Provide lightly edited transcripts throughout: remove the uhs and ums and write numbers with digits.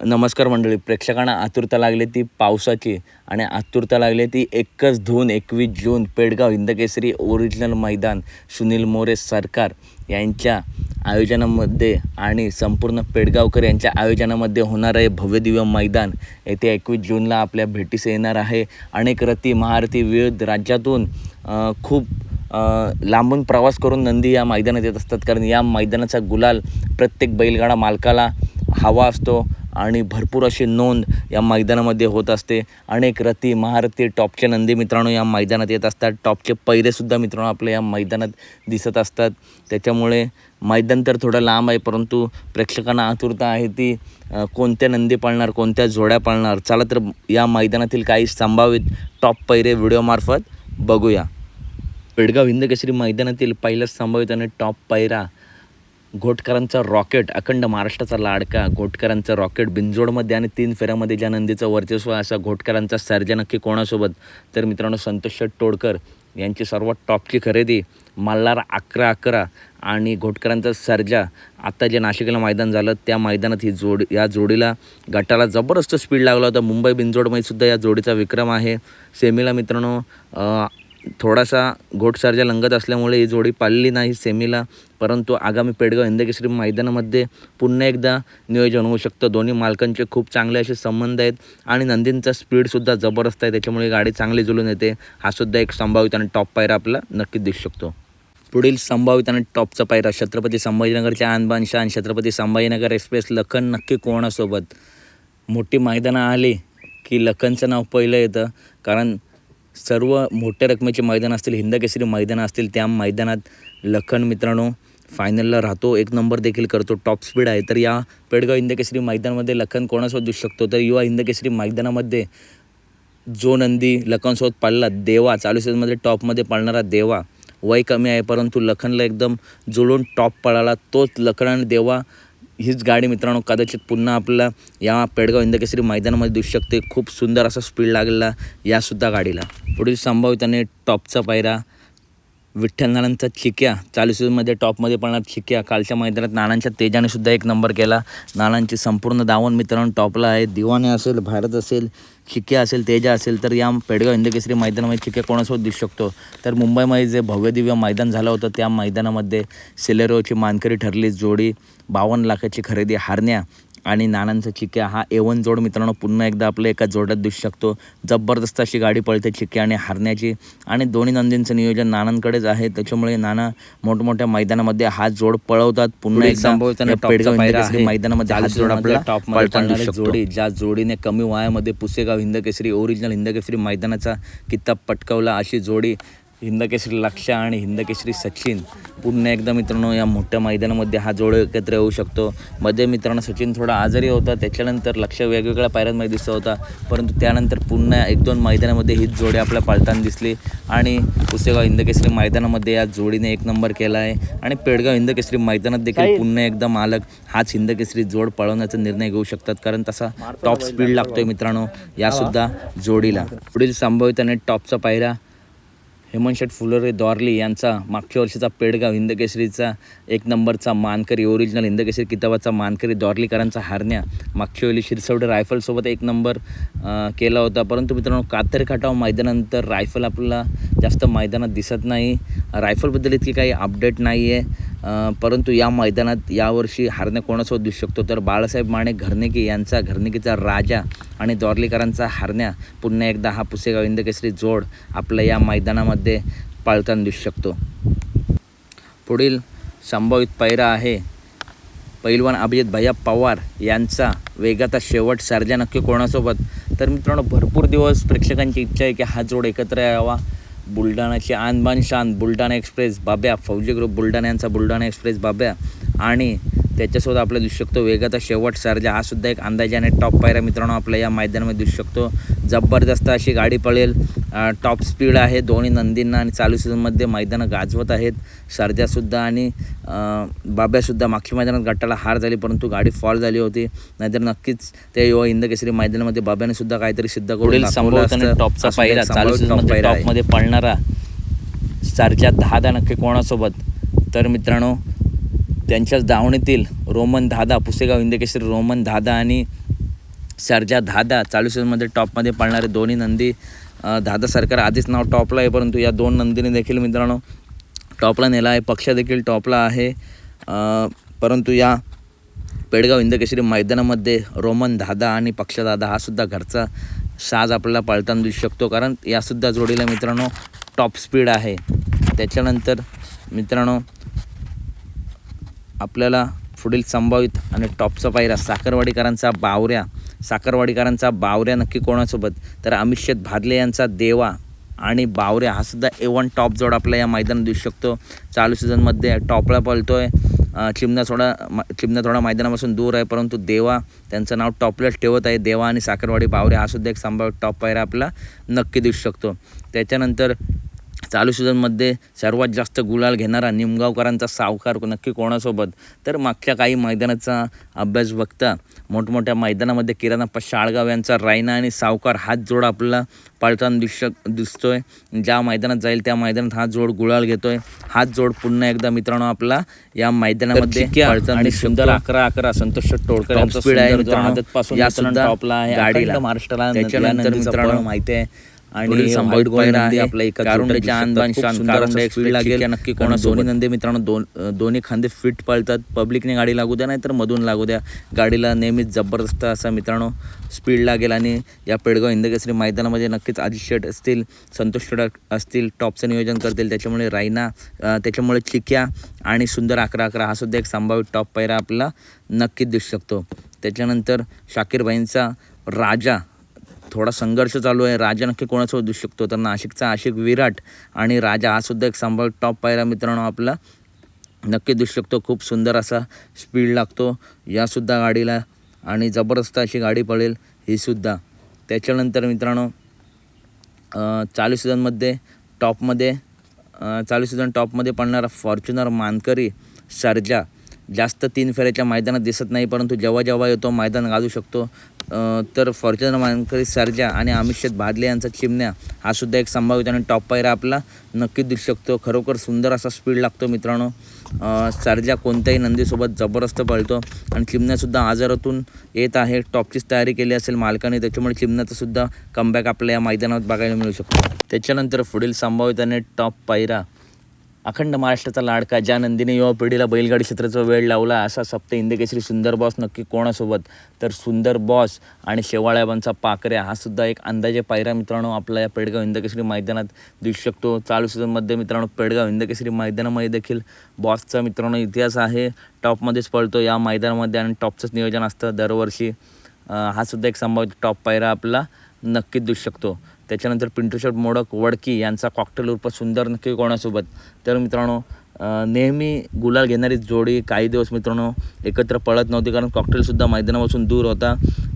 नमस्कार मंडळी. प्रेक्षकांना आतुरता लागली ती पावसाची आणि आतुरता लागली ती एकच धून 21 जून पेडगाव हिंदकेसरी ओरिजिनल मैदान सुनील मोरे सरकार यांच्या आयोजनामध्ये आणि संपूर्ण पेडगावकर यांच्या आयोजनामध्ये होणार आहे भव्यदिव्य मैदान. येथे 21 जूनला आपल्या भेटीस येणार आहे. अनेक रथी महारथी विविध राज्यातून खूप लांबून प्रवास करून नंदी या मैदानात येत असतात, कारण या मैदानाचा गुलाल प्रत्येक बैलगाडा मालकाला हवा असतो आणि भरपूर अशी नोंद या मैदानामध्ये होत असते. अनेक रथी महारथी टॉपचे नंदी मित्रांनो या मैदानात येत असतात. टॉपचे पैरेसुद्धा मित्रांनो आपल्या या मैदानात दिसत असतात. त्याच्यामुळे मैदान तर थोडं लांब आहे, परंतु प्रेक्षकांना आतुरता आहे ती कोणत्या नंदी पाळणार, कोणत्या जोड्या पाळणार. चला तर या मैदानातील काही संभावित टॉप पैरे व्हिडिओमार्फत बघूया. पेडगाव हिंदकेसरी मैदानातील पहिलाच संभावित आणि टॉप पैरा घोटकरांचा रॉकेट, अखंड महाराष्ट्राचा लाडका घोटकरांचा रॉकेट बिनजोडमध्ये आणि 3 फेऱ्यामध्ये ज्या नंदीचं वर्चस्व असा घोटकरांचा सर्जा नक्की कोणासोबत. तर मित्रांनो संतोष शेठ तोडकर यांची सर्वात टॉपची खरेदी मल्हार 11-11 आणि घोटकरांचा सर्जा. आत्ता जे नाशिकला मैदान झालं त्या मैदानात या जोडीला गटाला जबरदस्त स्पीड लागला होता. मुंबई बिनजोडमध्ये सुद्धा या जोडीचा विक्रम आहे. सेमीला मित्रांनो थोडासा घोट सर्जा लंगत असल्यामुळे ही जोडी पाळली नाही सेमीला, परंतु आगामी पेडगाव हिंदकेसरी मैदानामध्ये पुन्हा एकदा नियोजन होऊ शकतं. दोन्ही मालकांचे खूप चांगले असे संबंध आहेत आणि नंदींचा स्पीडसुद्धा जबरदस्त आहे, त्याच्यामुळे गाडी चांगली जुळून येते. हा सुद्धा एक संभावित आणि टॉप पायरा आपल्याला नक्कीच दिसू शकतो. पुढील संभावित आणि टॉपचा पायरा छत्रपती संभाजीनगरच्या आणबान शान छत्रपती संभाजीनगर एक्सप्रेस लखन नक्की कोणासोबत. मोठी मैदानं आली की लखनचं नाव पहिलं येतं, कारण सर्व मोठ्या रकमेचे मैदान असतील, हिंदकेसरी मैदानं असतील, त्या मैदानात लखन मित्रांनो फायनलला राहतो, 1 नंबर देखील करतो, टॉप स्पीड आहे. तर या पेडगाव हिंदकेसरी मैदानामध्ये लखन कोणासोबत दिसू शकतो. तर युवा हिंदकेसरी मैदानामध्ये जो नंदी लखनसोबत पाळला देवा, चालू सीझनमध्ये टॉपमध्ये पाळणारा देवा, वय कमी आहे परंतु लखनला एकदम जुळून टॉप पळाला, तोच लखन आणि देवा हीच गाडी मित्रांनो कदाचित पुन्हा आपल्याला या पेडगाव हिंदकेसरी मैदानामध्ये दिसू शकते. खूप सुंदर असा स्पीड लागलेला यासुद्धा गाडीला. पुढील संभावित आणि टॉपचा पायरा विठ्ठल नानांचा चिक्या, चालू सीझनमध्ये टॉपमध्ये पळणार चिक्या. कालच्या मैदानात नानांच्या तेजाने सुद्धा 1 नंबर केला. नानांची संपूर्ण दावण मित्रांनो टॉपला आहे. दिवाने असेल, भारत असेल, चिक्या असेल, तेजा असेल, तर या पेडगाव हिंदकेसरी मैदानामध्ये चिक्या कोणासोबत दिसू शकतो. तर मुंबईमध्ये जे भव्यदिव्य मैदान झालं होतं त्या मैदानामध्ये सिलेरोची मानकरी ठरली जोडी. 52 लाखाची खरेदी हारण्या आणि नानांचा चिक्या. हा A1 जोड मित्रांनो पुन्हा एकदा आपल्या एका जोड्यात दिसू शकतो. जबरदस्त अशी गाडी पळते चिक्या आणि हारण्याची, आणि दोन्ही नंदींचं नियोजन नानांकडेच आहे, त्याच्यामुळे नाना मोठमोठ्या मैदानामध्ये हा जोड पळवतात. पुन्हा एकदा पेडगाव हिंदकेसरी मैदानामध्ये हा जोड आपल्याला टॉप पळताना जोडी, ज्या जोडीने कमी वयामध्ये पुसेगाव हिंदकेसरी ओरिजिनल हिंदकेसरी मैदानाचा किताब पटकावला, अशी जोडी हिंदकेसरी लक्ष आणि हिंदकेसरी सचिन. पुन्हा एकदा मित्रांनो या मोठ्या मैदानामध्ये हा जोड एकत्र येऊ शकतो. मध्ये मित्रांनो सचिन थोडा आजारी होता, त्याच्यानंतर लक्ष वेगवेगळ्या पायऱ्यांमध्ये दिसत होता, परंतु त्यानंतर पुन्हा 1-2 मैदानामध्ये हीच जोडी आपल्या पाळताना दिसली आणि पुसेगाव हिंदकेसरी मैदानामध्ये या जोडीने 1 नंबर केला आहे. आणि पेडगाव हिंदकेसरी मैदानात देखील पुन्हा एकदा मालक हाच हिंदकेसरी जोड पळवण्याचा निर्णय घेऊ शकतात, कारण तसा टॉप स्पीड लागतोय मित्रांनो यासुद्धा जोडीला. पुढील संभावित आणि टॉपचा पायरा हेमंत शेठ फुलोरे दॉर्ली यांचा मागच्या वर्षीचा पेडगाव हिंदकेसरीचा 1 नंबरचा मानकरी, ओरिजिनल हिंदकेसरी किताबाचा मानकरी दॉर्लीकरांचा हारण्या. मागच्या वेळी शिरसवडे रायफलसोबत 1 नंबर केला होता, परंतु मित्रांनो कातर खटाव मैदानानंतर रायफल आपल्याला जास्त मैदानात दिसत नाही. रायफलबद्दल इतकी काही अपडेट नाही आहे, परंतु या मैदानात यावर्षी हारण्या कोणासोबत दिसू शकतो. तर बाळासाहेब माने घरनेकी यांचा घरनेकीचा राजा आणि दॉर्लीकरांचा हारण्या. पुन्हा एकदा हा पुसेगाव हिंदकेसरी जोड आपल्या या मैदानामध्ये पाळताना दिसू शकतो. पुढील संभावित पायरा आहे पैलवान अभिजित भैया पवार यांचा वेगाचा शेवट सर्जा नक्की कोणासोबत. तर मित्रांनो भरपूर दिवस प्रेक्षकांची इच्छा आहे की हा जोड एकत्र यावा. बुलढाणाची आणबान शान बुलढाणा एक्सप्रेस बाब्या, फौजी ग्रुप बुलढाणा यांचा बुलढाणा एक्सप्रेस बाब्या, आणि त्याच्यासोबत आपल्याला दिसू शकतो वेगाचा शेवट सर्जा. हा सुद्धा एक अंदाजाने टॉप पायरा मित्रांनो आपल्या या मैदानामध्ये दिसू शकतो. जबरदस्त अशी गाडी पळेल, टॉप स्पीड आहे दोन्ही नंदींना आणि चालू सीझनमध्ये मैदानं गाजवत आहेत. सर्जासुद्धा आणि बाब्यासुद्धा. मागच्या मैदानात गटाला हार झाली परंतु गाडी फॉल झाली होती, नाहीतर नक्कीच त्या युवा हिंदकेसरी मैदानामध्ये बाब्याने सुद्धा काहीतरी सिद्ध करून टॉपचा पायरा चालू सीझनमध्ये टॉपमध्ये पळणारा सर्जा 10 नक्की कोणासोबत. तर मित्रांनो त्यांच्याच दावणीतील रोमन दादा, पुसेगाव हिंदकेसरी रोमन दादा आणि सर्जा धादा चालू सीझनमध्ये टॉपमध्ये पळणारे दोन्ही नंदी. धादा सरकार आधीच नाव टॉपला आहे, परंतु या 2 नंदीने देखील मित्रांनो टॉपला नेला आहे. पक्ष देखील टॉपला आहे, परंतु या पेडगाव हिंदकेसरी मैदानामध्ये रोमन दादा आणि पक्ष दादा हा सुद्धा घरचा साज आपल्याला पळताना दिसू शकतो, कारण यासुद्धा जोडीला मित्रांनो टॉप स्पीड आहे. त्याच्यानंतर मित्रांनो आपल्याला पुढील संभावित आणि टॉपचा पायरा साखरवाडीकरांचा बावऱ्या नक्की कोणासोबत, तर अमित भादले यांचा देवा आणि बावऱ्या हा सुद्धा A1 टॉप जोड आपल्या या मैदानात दिसू शकतो. चालू सीझनमध्ये टॉपला पळतोय. चिमणा थोडा मैदानापासून दूर आहे, परंतु देवा त्यांचं नाव टॉपलाच ठेवत आहे. देवा आणि साखरवाडी बावऱ्या हा सुद्धा एक संभाव्य टॉप पायरा आपला नक्की दिसू शकतो. त्याच्यानंतर चालू सीझनमध्ये सर्वात जास्त गुलाल घेणारा निमगावकरांचा सावकार नक्की कोणासोबत, तर मागच्या काही मैदानाचा अभ्यास बघता मोठमोठ्या मैदानामध्ये किराणाप्पा शाळगाव यांचा रायना आणि सावकार हाच जोड आपल्याला पळताना दिसतोय. ज्या मैदानात जाईल त्या मैदानात हा जोड गुलाल घेतोय. हाच जोड पुन्हा एकदा मित्रांनो आपला या मैदानामध्ये पळताना सुंदर 11-11 संतोष टोळकर यांचा स्पीड आहे मित्रांनो, या सुद्धा टॉपला आहे गाडीला महाराष्ट्राला. त्याच्यानंतर मित्रांनो माहिती आहे आणि संभावित पायरा आहे आपला एका कारुंडेच्या आनबान शान कारुंडे एक्सप्रेस लागेल नक्की कोणा दोन्ही नंदी मित्रांनो दोन्ही खांदे फिट पळतात. पब्लिकने गाडी लागू द्या नाही तर मधून लागू द्या, गाडीला नेहमीच जबरदस्त असा मित्रांनो स्पीड लागेल. आणि या पेडगाव हिंदकेसरी मैदानामध्ये नक्कीच आदिश शेठ असतील, संतोष शेठ असतील, टॉपचं नियोजन करतील. त्याच्यामुळे रायना, त्याच्यामुळे चिक्या आणि सुंदर 11-11 हा सुद्धा एक संभावित टॉप पायरा आपला नक्कीच दिसू शकतो. त्याच्यानंतर शाकीरभाईंचा राजा थोडा संघर्ष चालू आहे. राजा नक्की कोणासोबत दिसू शकतो, तर नाशिकचा आशिक विराट आणि राजा हा सुद्धा एक संभाव्य टॉप पायरा मित्रांनो आपला नक्की दिसू शकतो. खूप सुंदर असा स्पीड लागतो यासुद्धा गाडीला आणि जबरदस्त अशी गाडी पळेल ही सुद्धा. त्याच्यानंतर मित्रांनो चालू सीझनमध्ये टॉपमध्ये पडणारा फॉर्च्युनर मानकरी सर्जा जास्त 3 फेऱ्याच्या मैदानात दिसत नाही, परंतु जेव्हा येतो मैदान गाजू शकतो. तर फॉर्च्युनर मानकरी सर्जा आणि अमित भादले यांचा चिमण्या हा सुद्धा एक संभावित आणि टॉप पायरा आपला नक्कीच दिसू शकतो. खरोखर सुंदर असा स्पीड लागतो मित्रांनो. सर्जा कोणत्याही नंदीसोबत जबरदस्त पळतो आणि चिमण्यासुद्धा आजारातून येत आहे. टॉपचीच तयारी केली असेल मालकाने, त्याच्यामुळे चिमण्याचा सुद्धा कमबॅक आपल्या या मैदानात बघायला मिळू शकतो. त्याच्यानंतर पुढील संभावित आणि टॉप पायरा अखंड महाराष्ट्राचा लाडका ज्या नंदीने युवा पिढीला बैलगाडी क्षेत्राचा वेळ लावला असा सप्त हिंदकेसरी सुंदर बॉस नक्की कोणासोबत, तर सुंदर बॉस आणि शेवाळ्याबांचा पाकऱ्या हा सुद्धा एक अंदाजे पायरा मित्रांनो आपला या पेडगाव हिंदकेसरी मैदानात दिसू शकतो. चालू सीझनमध्ये मित्रांनो पेडगाव हिंदकेसरी मैदानामध्ये देखील बॉसचा मित्रांनो इतिहास आहे. टॉपमध्येच पळतो या मैदानामध्ये आणि टॉपचंच नियोजन असतं दरवर्षी. हा सुद्धा एक संभाव्य टॉप पायरा आपला नक्कीच दिसू शकतो. त्याच्यानंतर पिंटू शेट मोडक वडकी यांचा कॉकटेल उर्फ सुंदर नक्की कोणासोबत, तर मित्रांनो नेहमी गुलाल घेणारी जोडी काही दिवस मित्रांनो एकत्र पळत नव्हती, कारण कॉकटेलसुद्धा मैदानापासून दूर होता.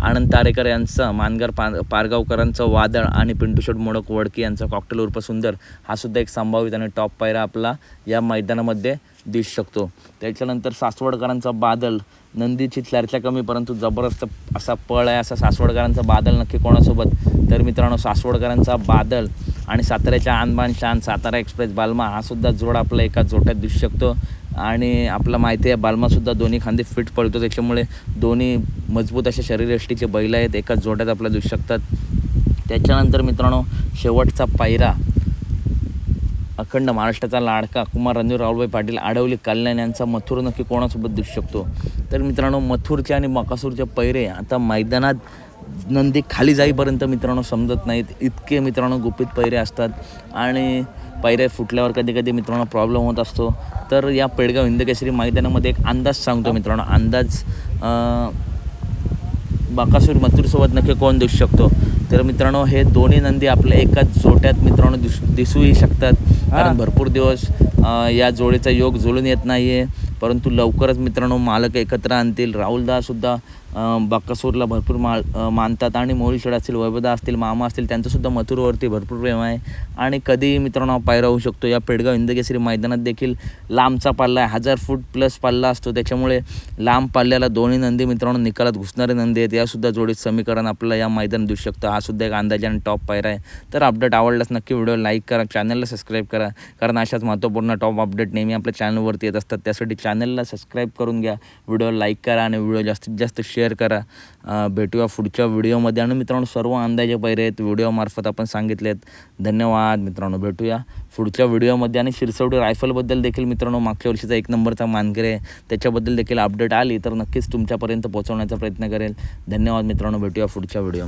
आनंद तारेकर यांचा मानगार पारगावकरांचं वादळ आणि पिंटू शेट मोडक वडकी यांचा कॉकटेल उर्फ सुंदर हा सुद्धा एक संभावित आणि टॉप पायरा आपला या मैदानामध्ये दिसू शकतो. त्याच्यानंतर सासवडकरांचा बादल, नंदीची चर्चा कमी परंतु जबरदस्त असा पळ आहे असा सासवडकरांचा बादल नक्की कोणासोबत, तर मित्रांनो सासवडकरांचा बादल आणि साताऱ्याच्या आनबान शान सातारा एक्सप्रेस बालमा हा सुद्धा जोड आपला एका जोट्यात दिसू शकतो. आणि आपला माहिती आहे बालमासुद्धा दोन्ही खांदे फिट पळतो, त्याच्यामुळे दोन्ही मजबूत अशा शरीरयष्टीचे बैल आहेत, एकाच जोट्यात आपल्याला दिसू शकतात. त्याच्यानंतर मित्रांनो शेवटचा पायरा अखंड महाराष्ट्राचा लाडका कुमार रणवीर राहुलभाई पाटील आडवली कल्याण यांचा मथुर नक्की कोणासोबत दिसू शकतो, तर मित्रांनो मथुरचे आणि मकासूरचे पैरे आता मैदानात नंदी खाली जाईपर्यंत मित्रांनो समजत नाहीत, इतके मित्रांनो गुपित पैरे असतात आणि पैरे फुटल्यावर कधी मित्रांनो प्रॉब्लेम होत असतो. तर या पेडगाव हिंदकेसरी मैदानामध्ये एक अंदाज सांगतो मित्रांनो, अंदाज बकासूर मथुरसोबत नक्की कोण दिसू शकतो, तर मित्रांनो हे दोन्ही नंदी आपल्या एकाच जोट्यात मित्रांनो दिसूही शकतात, कारण भरपूर दिवस या जोडीचा योग जुळून येत नाही आहे, परंतु लवकरच मित्रांनो मालक एकत्र आणतील. राहुलदासुद्धा बकासूरला भरपूर मानतात आणि मोळीशेड असतील, वैभवदा असतील, मामा असतील, त्यांचंसुद्धा मथुरवरती भरपूर प्रेम आहे आणि कधीही मित्रांनो पायरा होऊ शकतो. या पेडगाव हिंदकेसरी मैदानात देखील लांबचा पल्ला आहे, 1000 फूट प्लस पल्ला असतो, त्याच्यामुळे लांब पल्ल्याला दोन्ही नंदी मित्रांनो निकालात घुसणारे नंदी आहेत. यासुद्धा जोडीत समीकरण आपलं या मैदानात दिसू शकतं. हा सुद्धा एक अंदाजे आणि टॉप पायरा आहे. तर अपडेट आवडल्यास नक्की व्हिडिओ लाईक करा, चॅनलला सबस्क्राईब करा, कारण अशाच महत्त्वपूर्ण टॉप अपडेट नेहमी आपल्या चॅनलवरती येत असतात. त्यासाठी चॅनलला सबस्क्राईब करून घ्या, व्हिडिओ लाईक करा आणि व्हिडिओ जास्तीत जास्त शेअर शेअर करा. भेटूया पुढच्या व्हिडिओमध्ये. आणि मित्रांनो सर्व अंदाजे पैरे आहेत व्हिडिओमार्फत आपण सांगितले आहेत. धन्यवाद मित्रांनो. भेटूया पुढच्या व्हिडिओमध्ये. आणि शिरसवडी रायफलबद्दल देखील मित्रांनो मागच्या वर्षीचा 1 नंबरचा मानकरी आहे, त्याच्याबद्दल देखील अपडेट आली तर नक्कीच तुमच्यापर्यंत पोहोचवण्याचा प्रयत्न करेल. धन्यवाद मित्रांनो. भेटूया पुढच्या व्हिडिओमध्ये.